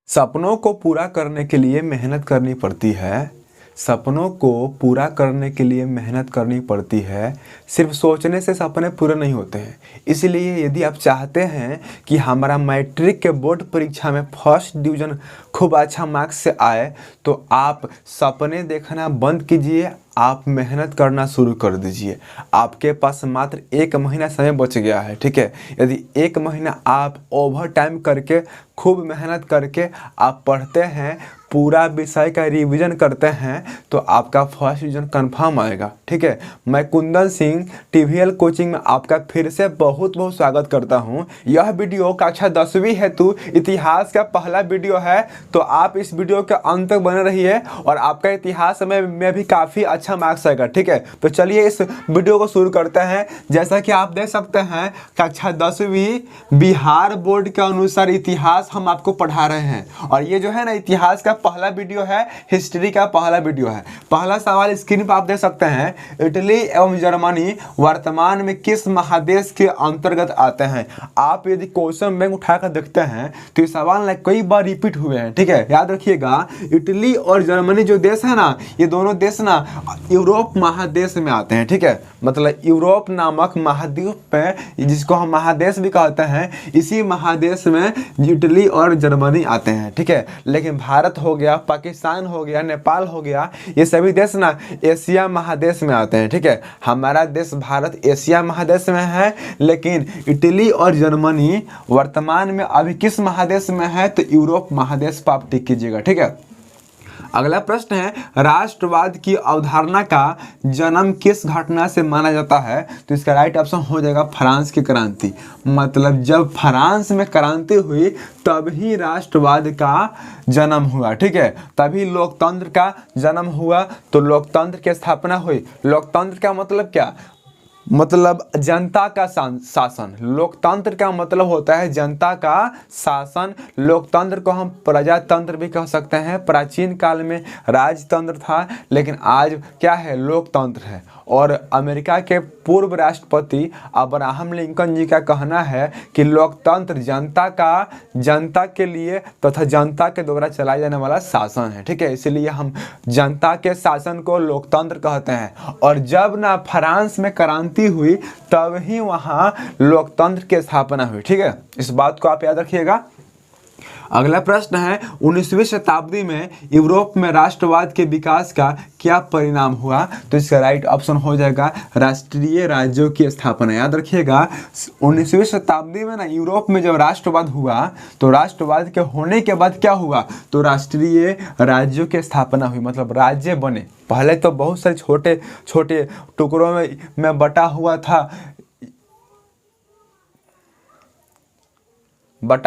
सपनों को पूरा करने के लिए मेहनत करनी पड़ती है। सपनों को पूरा करने के लिए मेहनत करनी पड़ती है। सिर्फ सोचने से सपने पूरे नहीं होते हैं। इसलिए यदि आप चाहते हैं कि हमारा मैट्रिक के बोर्ड परीक्षा में फर्स्ट डिवीज़न खूब अच्छा मार्क्स से आए, तो आप सपने देखना बंद कीजिए, आप मेहनत करना शुरू कर दीजिए। आपके पास मात्र 1 महीना समय बच गया है, ठीक है। यदि 1 महीना आप ओवर टाइम करके खूब मेहनत करके आप पढ़ते हैं, पूरा विषय का रिवीजन करते हैं, तो आपका फर्स्ट डिवीजन कंफर्म आएगा, ठीक है। मैं कुंदन सिंह टीवीएल कोचिंग में आपका फिर से बहुत बहुत स्वागत करता हूं। यह वीडियो कक्षा 10वीं हेतु इतिहास का पहला वीडियो है, तो आप इस वीडियो के अंत तक बने रहिए और आपका इतिहास में भी काफ़ी अच्छा मार्क्स आएगा, ठीक है। तो चलिए इस वीडियो को शुरू करते हैं। जैसा कि आप देख सकते हैं, कक्षा 10वीं बिहार बोर्ड के अनुसार इतिहास हम आपको पढ़ा रहे हैं, और ये जो है ना इतिहास का पहला वीडियो है, हिस्ट्री का पहला वीडियो है। पहला सवाल स्क्रीन पर आप देख सकते हैं, इटली एवं जर्मनी वर्तमान में किस महादेश के अंतर्गत आते हैं। आप यदि क्वेश्चन बैंक उठाकर देखते हैं तो ये सवाल ना कई बार रिपीट हुए हैं, ठीक है। याद रखिएगा, इटली और जर्मनी जो देश है ना, ये दोनों देश ना यूरोप महादेश में आते हैं, ठीक है। मतलब यूरोप नामक महाद्वीप में, जिसको हम महादेश भी कहते हैं, इसी महादेश में इटली और जर्मनी आते हैं, ठीक है। लेकिन भारत हो गया, पाकिस्तान हो गया, नेपाल हो गया, ये सभी देश ना एशिया महादेश में आते हैं, ठीक है। हमारा देश भारत एशिया महादेश में है, लेकिन इटली और जर्मनी वर्तमान में अभी किस महादेश में है, तो यूरोप महादेश पर आप टिक कीजिएगा, ठीक है। अगला प्रश्न है, राष्ट्रवाद की अवधारणा का जन्म किस घटना से माना जाता है, तो इसका राइट ऑप्शन हो जाएगा फ्रांस की क्रांति। मतलब जब फ्रांस में क्रांति हुई तभी राष्ट्रवाद का जन्म हुआ, ठीक है। तभी लोकतंत्र का जन्म हुआ, तो लोकतंत्र की स्थापना हुई। लोकतंत्र का मतलब क्या? मतलब जनता का शासन। लोकतंत्र का मतलब होता है जनता का शासन। लोकतंत्र को हम प्रजातंत्र भी कह सकते हैं। प्राचीन काल में राजतंत्र था, लेकिन आज क्या है, लोकतंत्र है। और अमेरिका के पूर्व राष्ट्रपति अब्राहम लिंकन जी का कहना है कि लोकतंत्र जनता के लिए तथा जनता के द्वारा चलाया जाने वाला शासन है, ठीक है। इसलिए हम जनता के शासन को लोकतंत्र कहते हैं। और जब ना फ्रांस में क्रांति हुई तब ही वहाँ लोकतंत्र की स्थापना हुई, ठीक है। इस बात को आप याद रखिएगा। अगला प्रश्न है, 19वीं शताब्दी में यूरोप में राष्ट्रवाद के विकास का क्या परिणाम हुआ, तो इसका राइट ऑप्शन हो जाएगा राष्ट्रीय राज्यों की स्थापना। याद रखिएगा, 19वीं शताब्दी में ना यूरोप में जब राष्ट्रवाद हुआ, तो राष्ट्रवाद के होने के बाद क्या हुआ, तो राष्ट्रीय राज्यों की स्थापना हुई। मतलब राज्य बने। पहले तो बहुत सारे छोटे छोटे टुकड़ों में बटा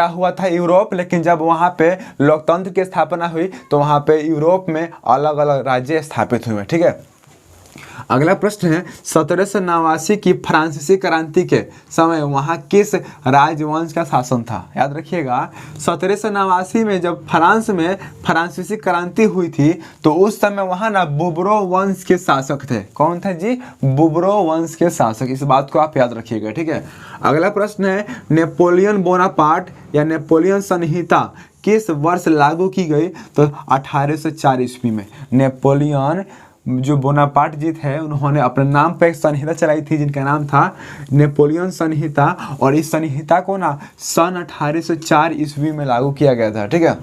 हुआ था यूरोप, लेकिन जब वहाँ पे लोकतंत्र की स्थापना हुई तो वहाँ पे यूरोप में अलग अलग राज्य स्थापित हुए, ठीक है। अगला प्रश्न है, 1789 की फ्रांसीसी क्रांति के समय वहाँ किस राजवंश का शासन था। याद रखिएगा, 1789 में जब फ्रांस में फ्रांसीसी क्रांति हुई थी, तो उस समय वहाँ ना बुबरो वंश के शासक थे। कौन थे जी? बुबरो वंश के शासक। इस बात को आप याद रखिएगा, ठीक है। अगला प्रश्न है, नेपोलियन बोनापार्ट या नेपोलियन संहिता किस वर्ष लागू की गई, तो 1804 ईस्वी में। नेपोलियन जो बोनापार्ट जी थे, उन्होंने अपने नाम पर एक संहिता चलाई थी जिनका नाम था नेपोलियन संहिता, और इस संहिता को ना सन 1804 ईस्वी में लागू किया गया था, ठीक है।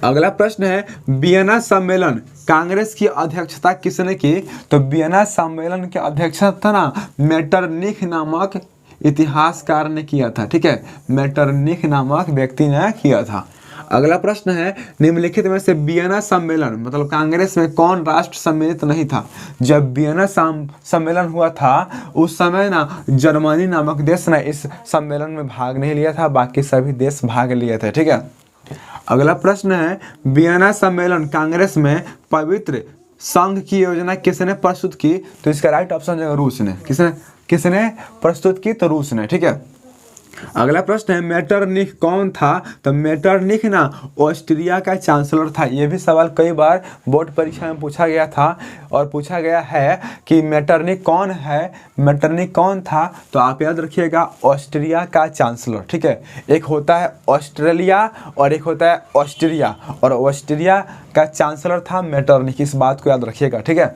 अगला प्रश्न है, वियना सम्मेलन कांग्रेस की अध्यक्षता किसने की, तो वियना सम्मेलन की अध्यक्षता ना मेटरनिख नामक इतिहासकार ने किया था, ठीक है। मेटरनिख नामक व्यक्ति ने किया था। अगला प्रश्न है, निम्नलिखित में से वियना सम्मेलन मतलब कांग्रेस में कौन राष्ट्र सम्मिलित नहीं था। जब वियना सम्मेलन हुआ था, उस समय ना जर्मनी नामक देश ने इस सम्मेलन में भाग नहीं लिया था, बाकी सभी देश भाग लिए थे, ठीक है। अगला प्रश्न है, वियना सम्मेलन कांग्रेस में पवित्र संघ की योजना किसने प्रस्तुत की, तो इसका राइट ऑप्शन है रूस ने। किसने प्रस्तुत की, तो रूस ने, ठीक है। अगला प्रश्न है मेटरनिख कौन था? तो मेटरनिख ना ऑस्ट्रिया का चांसलर था। ये भी सवाल कई बार बोर्ड परीक्षा में पूछा गया था और पूछा गया है कि मेटरनिख कौन है, मेटरनिख कौन था? तो आप याद रखिएगा ऑस्ट्रिया का चांसलर, ठीक है। एक होता है ऑस्ट्रेलिया और एक होता है ऑस्ट्रिया, और ऑस्ट्रिया का चांसलर था मेटरनिख, इस बात को याद रखिएगा, ठीक है।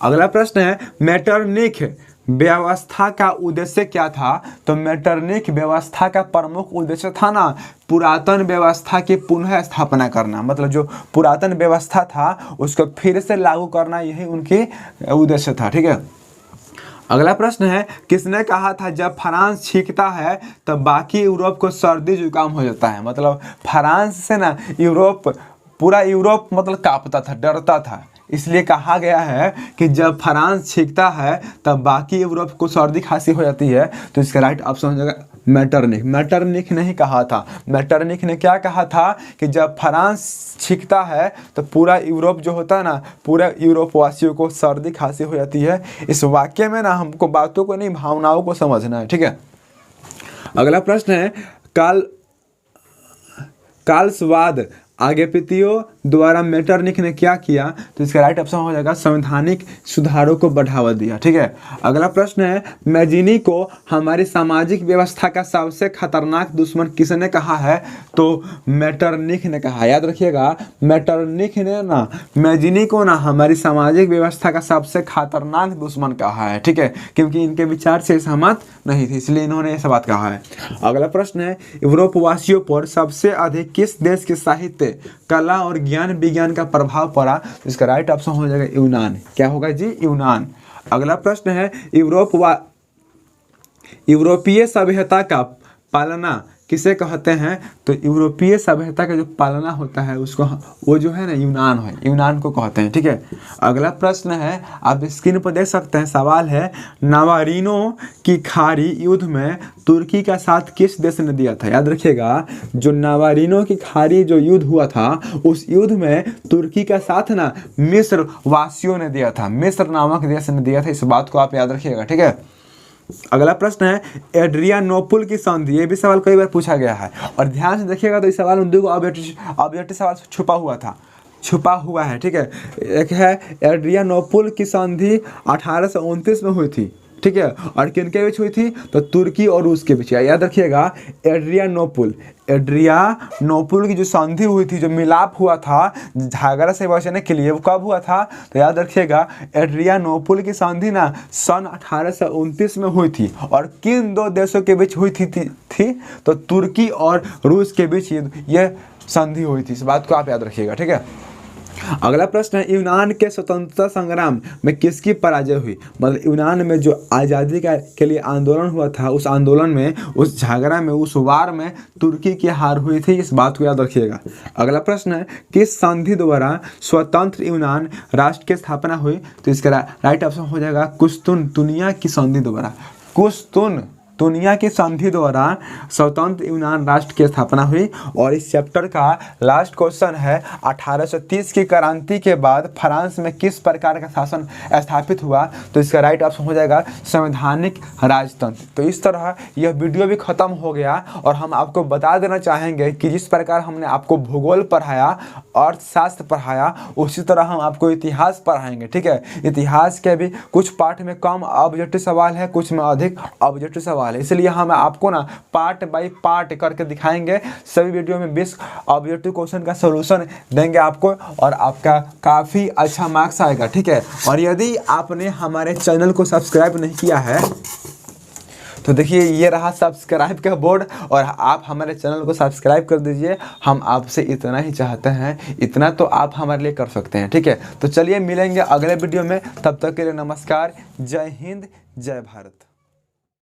अगला प्रश्न है मेटरनिख व्यवस्था का उद्देश्य क्या था? तो मेटरनिख व्यवस्था का प्रमुख उद्देश्य था ना पुरातन व्यवस्था की पुनः स्थापना करना, मतलब जो पुरातन व्यवस्था था उसको फिर से लागू करना, यही उनकी उद्देश्य था, ठीक है। अगला प्रश्न है किसने कहा था जब फ्रांस छींकता है तब बाकी यूरोप को सर्दी जुकाम हो जाता है? मतलब फ्रांस से ना यूरोप, पूरा यूरोप मतलब कांपता था, डरता था, इसलिए कहा गया है कि जब फ्रांस छींकता है तब बाकी यूरोप को सर्दी खांसी हो जाती है। तो इसका राइट ऑप्शन हो जाएगा मेटरनिख। मेटरनिख ने ही कहा था, मेटरनिख ने क्या कहा था कि जब फ्रांस छींकता है तो पूरा यूरोप जो होता है ना, पूरा यूरोप वासियों को सर्दी खांसी हो जाती है। इस वाक्य में ना हमको बातों को नहीं भावनाओं को समझना है, ठीक है। अगला प्रश्न है कालस्वाद आगेपितियों द्वारा मेटरनिख ने क्या किया? तो इसका राइट ऑप्शन हो जाएगा संवैधानिक सुधारों को बढ़ावा दिया, ठीक है। अगला प्रश्न है मैजिनी को हमारी सामाजिक व्यवस्था का सबसे खतरनाक दुश्मन किसने कहा है? तो मेटरनिख ने कहा। याद रखिएगा मेटरनिख ने ना मैजिनी को ना हमारी सामाजिक व्यवस्था का सबसे खतरनाक दुश्मन कहा है, ठीक है, क्योंकि इनके विचार से सहमत नहीं थी, इसलिए इन्होंने ऐसा बात कहा है। अगला प्रश्न है यूरोपवासियों पर सबसे अधिक किस देश के साहित्य, कला और ज्ञान विज्ञान का प्रभाव पड़ा? तो इसका राइट ऑप्शन हो जाएगा यूनान। क्या होगा जी? यूनान। अगला प्रश्न है यूरोपीय सभ्यता का पालना किसे कहते हैं? तो यूरोपीय सभ्यता का जो पालना होता है उसको वो जो है ना यूनान है, यूनान को कहते हैं, ठीक है। अगला प्रश्न है आप स्क्रीन पर देख सकते हैं, सवाल है नावारिनो की खाड़ी युद्ध में तुर्की का साथ किस देश ने दिया था? याद रखिएगा जो नावारिनो की खाड़ी जो युद्ध हुआ था उस युद्ध में तुर्की का साथ ना मिस्र वासियों ने दिया था, मिस्र नामक देश ने दिया था, इस बात को आप याद रखिएगा, ठीक है। अगला प्रश्न है एड्रियानोपुल की संधि, ये भी सवाल कई बार पूछा गया है और ध्यान से देखिएगा तो इस सवाल में दो ऑब्जेक्टिव सवाल छुपा हुआ है, ठीक है। एक है एड्रियानोपुल की संधि 1829 में हुई थी, ठीक है, और किनके बीच हुई थी? तो तुर्की और रूस के बीच। याद रखिएगा एड्रियानोपुल की जो संधि हुई थी, जो मिलाप हुआ था झगड़ा से बचने के लिए, वो कब हुआ था? तो याद रखिएगा एड्रियानोपुल की संधि ना सन 1829 में हुई थी, और किन दो देशों के बीच हुई थी? तो तुर्की और रूस के बीच ये संधि हुई थी, इस बात को आप याद रखिएगा, ठीक है। अगला प्रश्न है यूनान के स्वतंत्रता संग्राम में किसकी पराजय हुई? मतलब यूनान में जो आज़ादी के लिए आंदोलन हुआ था, उस आंदोलन में, उस झगड़ा में, उस वार में तुर्की की हार हुई थी, इस बात को याद रखिएगा। अगला प्रश्न है किस संधि द्वारा स्वतंत्र यूनान राष्ट्र की स्थापना हुई? तो इसका राइट ऑप्शन हो जाएगा कुस्तुनतुनिया की संधि द्वारा। कुस्तुनतुनिया की संधि द्वारा स्वतंत्र यूनान राष्ट्र की स्थापना हुई। और इस चैप्टर का लास्ट क्वेश्चन है 1830 की क्रांति के बाद फ्रांस में किस प्रकार का शासन स्थापित हुआ? तो इसका राइट ऑप्शन हो जाएगा संवैधानिक राजतंत्र। तो इस तरह यह वीडियो भी खत्म हो गया और हम आपको बता देना चाहेंगे कि जिस प्रकार हमने आपको भूगोल पढ़ाया, अर्थशास्त्र पढ़ाया, उसी तरह हम आपको इतिहास पढ़ाएंगे, ठीक है। इतिहास के भी कुछ पार्ट में कम ऑब्जेक्टिव सवाल है, कुछ में अधिक ऑब्जेक्टिव सवाल है, इसलिए हम आपको ना पार्ट बाय पार्ट करके दिखाएंगे। सभी वीडियो में 20 ऑब्जेक्टिव क्वेश्चन का सॉल्यूशन देंगे आपको और आपका काफ़ी अच्छा मार्क्स आएगा, ठीक है। और यदि आपने हमारे चैनल को सब्सक्राइब नहीं किया है तो देखिए ये रहा सब्सक्राइब का बोर्ड और आप हमारे चैनल को सब्सक्राइब कर दीजिए। हम आपसे इतना ही चाहते हैं, इतना तो आप हमारे लिए कर सकते हैं, ठीक है। तो चलिए मिलेंगे अगले वीडियो में, तब तक के लिए नमस्कार, जय हिंद, जय भारत।